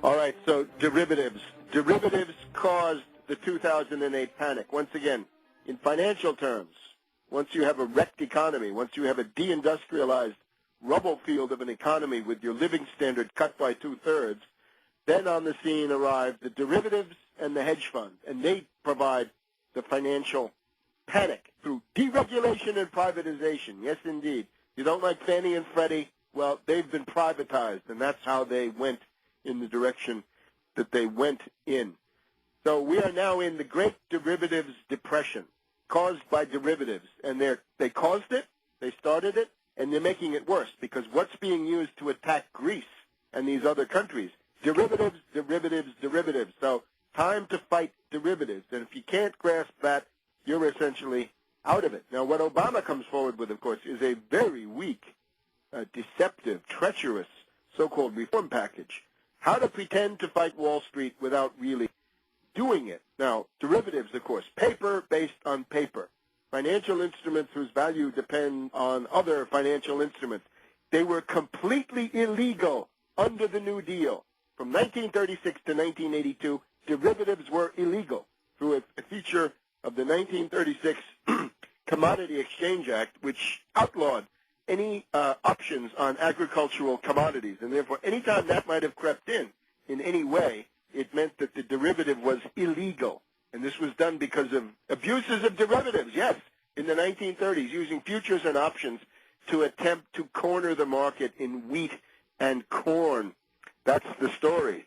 All right, so derivatives. Derivatives caused the 2008 panic. Once again, in financial terms, once you have a wrecked economy, once you have a deindustrialized rubble field of an economy with your living standard cut by two-thirds, then on the scene arrive the derivatives and the hedge funds, and they provide the financial panic through deregulation and privatization. Yes, indeed. You don't like Fannie and Freddie? Well, they've been privatized, and that's how they went in the direction that they went in. So we are now in the Great Derivatives Depression caused by derivatives, and they caused it, they started it, and they're making it worse because what's being used to attack Greece and these other countries? Derivatives, derivatives, derivatives. So time to fight derivatives, and if you can't grasp that, you're essentially out of it. Now, what Obama comes forward with, of course, is a very weak, deceptive, treacherous so-called reform package. How to pretend to fight Wall Street without really doing it. Now, derivatives, of course, paper based on paper. Financial instruments whose value depend on other financial instruments. They were completely illegal under the New Deal. From 1936 to 1982, derivatives were illegal through a feature of the 1936 Commodity Exchange Act, which outlawed any options on agricultural commodities. And therefore, any time that might have crept in any way, it meant that the derivative was illegal. And this was done because of abuses of derivatives, yes, in the 1930s, using futures and options to attempt to corner the market in wheat and corn. That's the story.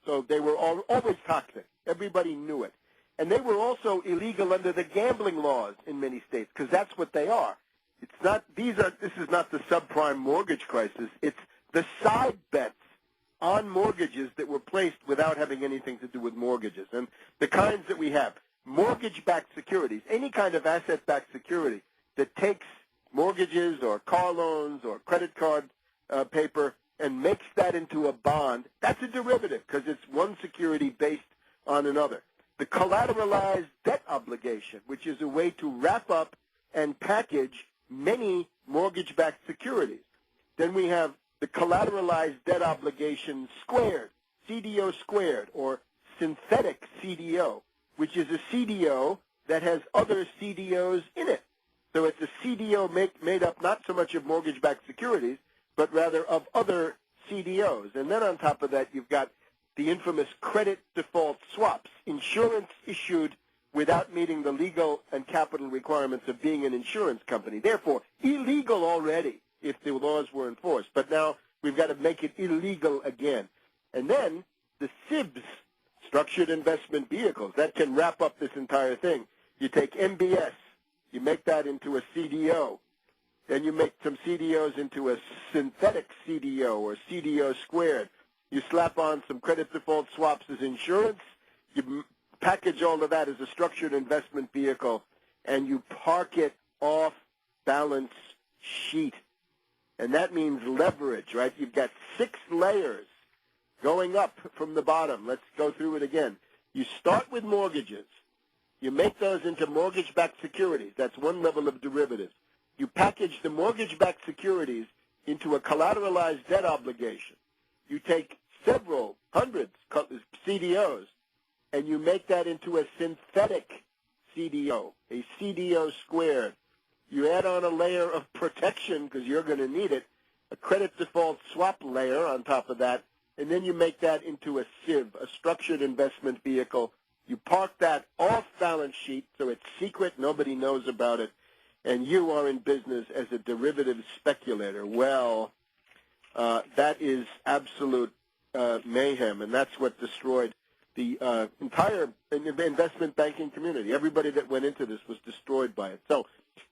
So they were always toxic. Everybody knew it. And they were also illegal under the gambling laws in many states, because that's what they are. It's not, this is not the subprime mortgage crisis. It's the side bets on mortgages that were placed without having anything to do with mortgages. And the kinds that we have, mortgage-backed securities, any kind of asset-backed security that takes mortgages or car loans or credit card paper and makes that into a bond, that's a derivative because it's one security based on another. The collateralized debt obligation, which is a way to wrap up and package many mortgage-backed securities. Then we have the collateralized debt obligation squared, CDO squared, or synthetic CDO, which is a CDO that has other CDOs in it. So it's a CDO made up not so much of mortgage-backed securities, but rather of other CDOs. And then on top of that, you've got the infamous credit default swaps, insurance issued without meeting the legal and capital requirements of being an insurance company. Therefore, illegal already if the laws were enforced. But now we've got to make it illegal again. And then the SIBs, structured investment vehicles, that can wrap up this entire thing. You take MBS, you make that into a CDO. Then you make some CDOs into a synthetic CDO or CDO squared. You slap on some credit default swaps as insurance. You package all of that as a structured investment vehicle, and you park it off balance sheet. And that means leverage, right? You've got 6 layers going up from the bottom. Let's go through it again. You start with mortgages. You make those into mortgage-backed securities. That's one level of derivatives. You package the mortgage-backed securities into a collateralized debt obligation. You take several hundreds CDOs, and you make that into a synthetic CDO, a CDO squared. You add on a layer of protection, because you're going to need it, a credit default swap layer on top of that, and then you make that into a SIV, a structured investment vehicle. You park that off balance sheet, so it's secret, nobody knows about it, and you are in business as a derivative speculator. Well, that is absolute mayhem, and that's what destroyed the entire investment banking community. Everybody that went into this was destroyed by it. So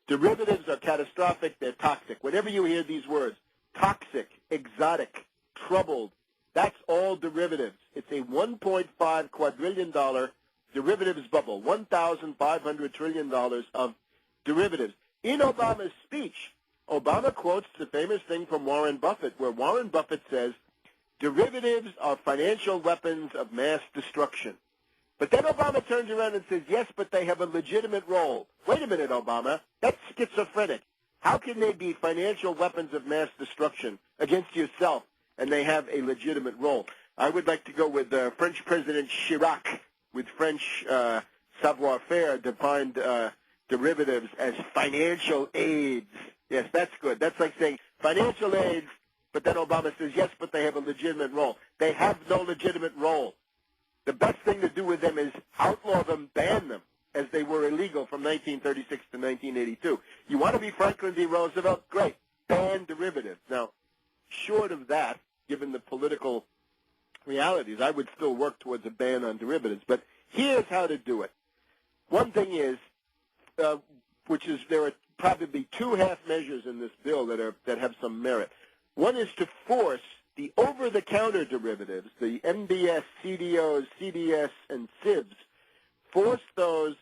derivatives are catastrophic. They're toxic. Whenever you hear these words, toxic, exotic, troubled, that's all derivatives. It's a $1.5 quadrillion derivatives bubble, $1,500 trillion of derivatives. In Obama's speech, Obama quotes the famous thing from Warren Buffett, where Warren Buffett says, derivatives are financial weapons of mass destruction. But then Obama turns around and says, yes, but they have a legitimate role. Wait a minute, Obama. That's schizophrenic. How can they be financial weapons of mass destruction against yourself and they have a legitimate role? I would like to go with French President Chirac, with French savoir-faire, defined derivatives as financial aids. Yes, that's good. That's like saying financial aids, but then Obama says, yes, but they have a legitimate role. They have no legitimate role. The best thing to do with them is outlaw them, ban them, as they were illegal from 1936 to 1982. You want to be Franklin D. Roosevelt? Great. Ban derivatives. Now, short of that, given the political realities, I would still work towards a ban on derivatives. But here's how to do it. One thing is, which is there are probably two half measures in this bill that have some merit. One is to force the over-the-counter derivatives, the MBS, CDOs, CDS, and SIBs, force those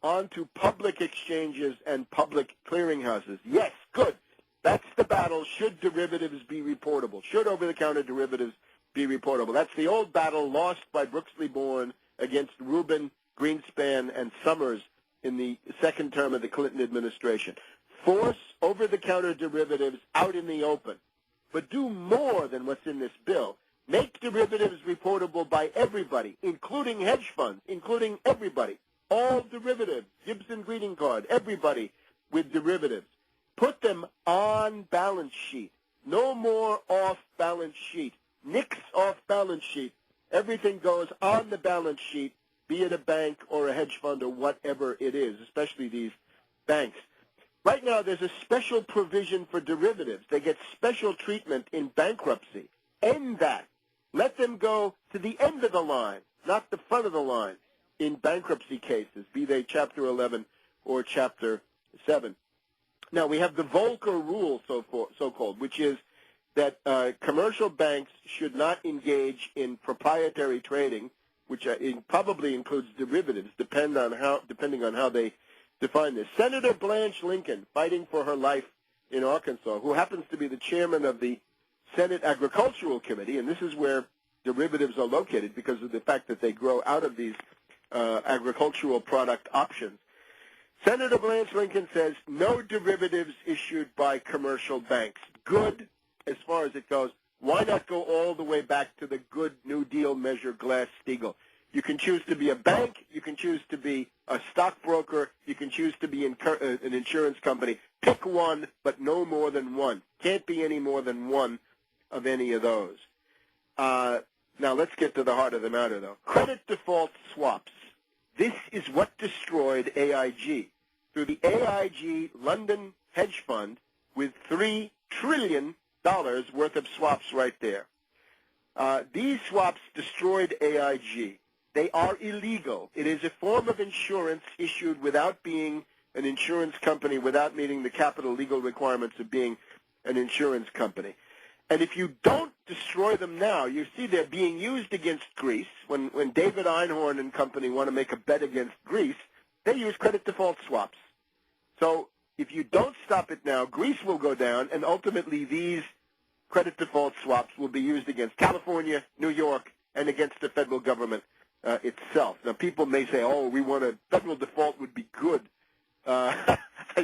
onto public exchanges and public clearinghouses. Yes, good. That's the battle. Should derivatives be reportable? Should over-the-counter derivatives be reportable? That's the old battle lost by Brooksley Born against Rubin, Greenspan, and Summers in the second term of the Clinton administration. Force over-the-counter derivatives out in the open. But do more than what's in this bill. Make derivatives reportable by everybody, including hedge funds, including everybody. All derivatives, Gibson greeting card, everybody with derivatives. Put them on balance sheet. No more off balance sheet. Nix off balance sheet. Everything goes on the balance sheet, be it a bank or a hedge fund or whatever it is, especially these banks. Right now, there's a special provision for derivatives. They get special treatment in bankruptcy. End that. Let them go to the end of the line, not the front of the line, in bankruptcy cases, be they Chapter 11 or Chapter 7. Now, we have the Volcker rule, so-called, which is that commercial banks should not engage in proprietary trading, which probably includes derivatives, depending on how they define this. Senator Blanche Lincoln, fighting for her life in Arkansas, who happens to be the chairman of the Senate Agricultural Committee, and this is where derivatives are located because of the fact that they grow out of these agricultural product options. Senator Blanche Lincoln says no derivatives issued by commercial banks. Good as far as it goes. Why not go all the way back to the good New Deal measure Glass-Steagall? You can choose to be a bank. You can choose to be a stockbroker. You can choose to be an insurance company. Pick one, but no more than one. Can't be any more than one of any of those. Now, let's get to the heart of the matter, though. Credit default swaps. This is what destroyed AIG. Through the AIG London hedge fund with $3 trillion worth of swaps right there. These swaps destroyed AIG. They are illegal. It is a form of insurance issued without being an insurance company, without meeting the capital legal requirements of being an insurance company. And if you don't destroy them now, you see they're being used against Greece. When David Einhorn and company want to make a bet against Greece, they use credit default swaps. So if you don't stop it now, Greece will go down, and ultimately these credit default swaps will be used against California, New York, and against the federal government itself. Now, people may say, oh, we want a federal default would be good. I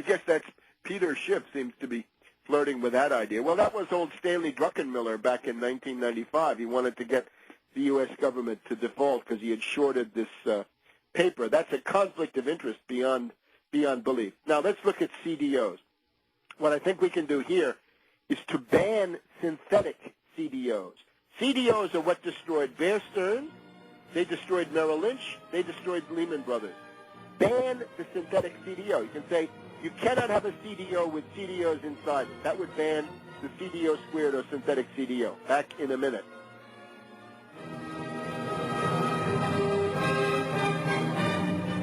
guess that's Peter Schiff seems to be flirting with that idea. Well, that was old Stanley Druckenmiller back in 1995. He wanted to get the U.S. government to default because he had shorted this paper. That's a conflict of interest beyond belief. Now, let's look at CDOs. What I think we can do here is to ban synthetic CDOs. CDOs are what destroyed Bear Stearns. They destroyed Merrill Lynch. They destroyed Lehman Brothers. Ban the synthetic CDO. You can say you cannot have a CDO with CDOs inside it. That would ban the CDO squared or synthetic CDO. Back in a minute.